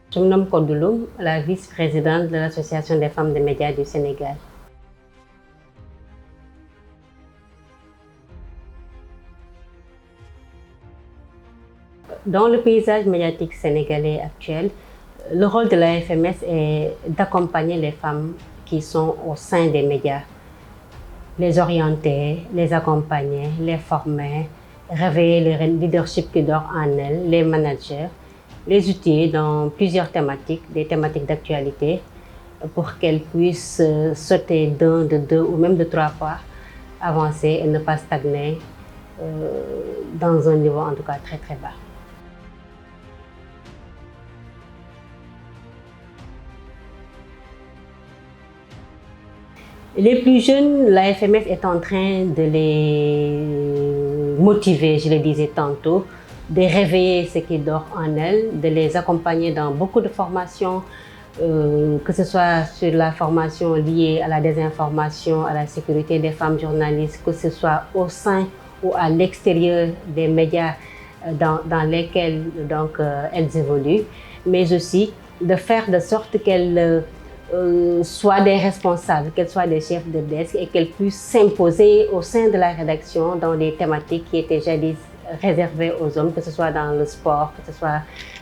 Je me nomme Kodouloum, la vice-présidente de l'Association des femmes des médias du Sénégal. Dans le paysage médiatique sénégalais actuel, le rôle de la FMS est d'accompagner les femmes qui sont au sein des médias, les orienter, les accompagner, les former, réveiller le leadership qui dort en elles, les managers, les outiller dans plusieurs thématiques, des thématiques d'actualité, pour qu'elles puissent sauter d'un, de deux ou même de trois pas, avancer et ne pas stagner dans un niveau en tout cas très très bas. Les plus jeunes, la FMS est en train de les motiver, je le disais tantôt, de réveiller ce qui dort en elles, de les accompagner dans beaucoup de formations, que ce soit sur la formation liée à la désinformation, à la sécurité des femmes journalistes, que ce soit au sein ou à l'extérieur des médias dans lesquels elles évoluent, mais aussi de faire de sorte qu'elles soient des responsables, qu'elles soient des chefs de desk et qu'elles puissent s'imposer au sein de la rédaction dans des thématiques qui étaient jadis réservées aux hommes, que ce soit dans le sport, que ce soit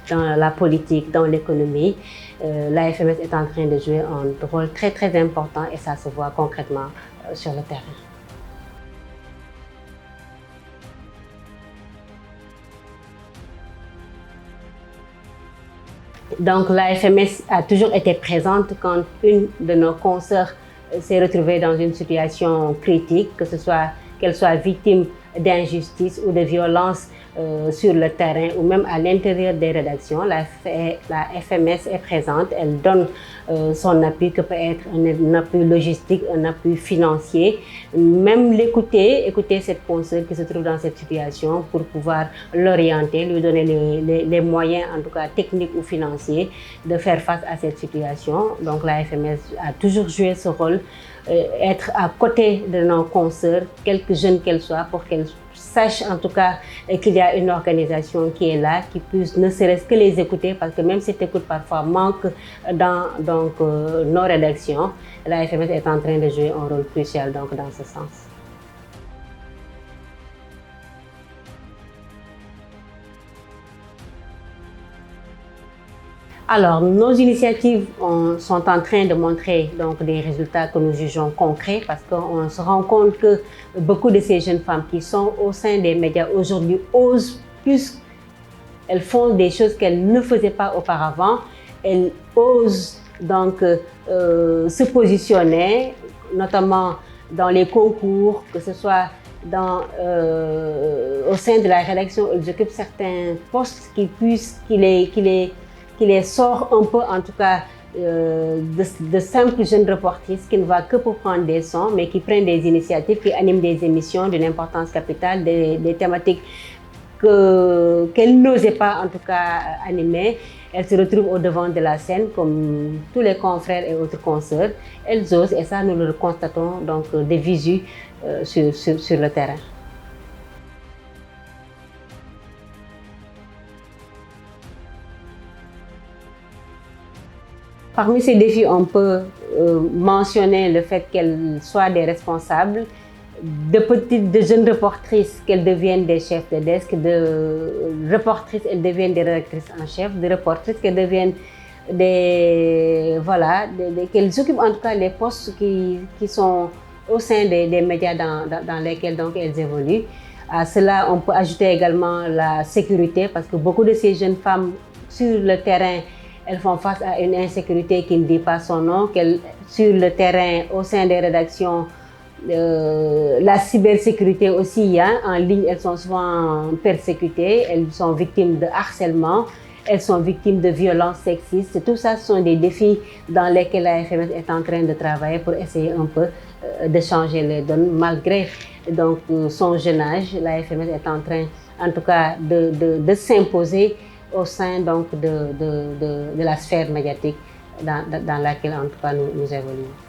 dans la politique, dans l'économie. La FMS est en train de jouer un rôle très très important et ça se voit concrètement sur le terrain. Donc la FMS a toujours été présente quand une de nos consoeurs s'est retrouvée dans une situation critique, que ce soit qu'elle soit victime d'injustice ou de violence sur le terrain ou même à l'intérieur des rédactions. La FMS est présente, elle donne son appui, que peut être un appui logistique, un appui financier, même écouter cette consoeur qui se trouve dans cette situation pour pouvoir l'orienter, lui donner les moyens, en tout cas techniques ou financiers, de faire face à cette situation. Donc la FMS a toujours joué ce rôle, être à côté de nos consoeurs, quelque jeunes qu'elles soient, pour qu'elles sachent en tout cas qu'il y a une organisation qui est là, qui puisse ne serait-ce que les écouter, parce que même cette écoute parfois manque dans nos rédactions, la FMS est en train de jouer un rôle crucial dans ce sens. Alors, nos initiatives sont en train de montrer des résultats que nous jugeons concrets, parce qu'on se rend compte que beaucoup de ces jeunes femmes qui sont au sein des médias aujourd'hui osent plus, elles font des choses qu'elles ne faisaient pas auparavant, elles osent se positionner, notamment dans les concours, que ce soit au sein de la rédaction, elles occupent certains postes qui les sort un peu, en tout cas, de simples jeunes reportrices qui ne va que pour prendre des sons, mais qui prennent des initiatives, qui animent des émissions d'une importance capitale, des thématiques qu'elles n'osaient pas, en tout cas, animer. Elles se retrouvent au devant de la scène, comme tous les confrères et autres consoeurs. Elles osent, et ça, nous le constatons des visus sur le terrain. Parmi ces défis, on peut mentionner le fait qu'elles soient des responsables, de jeunes reportrices, qu'elles deviennent des chefs de desk, de reportrices, elles deviennent des rédactrices en chef, de reportrices, qu'elles deviennent qu'elles occupent en tout cas les postes qui sont au sein des médias dans lesquels elles évoluent. À cela, on peut ajouter également la sécurité, parce que beaucoup de ces jeunes femmes sur le terrain, elles font face à une insécurité qui ne dit pas son nom, sur le terrain, au sein des rédactions, la cybersécurité aussi, en ligne, elles sont souvent persécutées, elles sont victimes de harcèlement, elles sont victimes de violences sexistes. Tout ça, ce sont des défis dans lesquels la FMS est en train de travailler pour essayer un peu de changer les donnes. Malgré son jeune âge, la FMS est en train, en tout cas, de s'imposer au sein de la sphère médiatique dans laquelle en tout cas nous évoluons.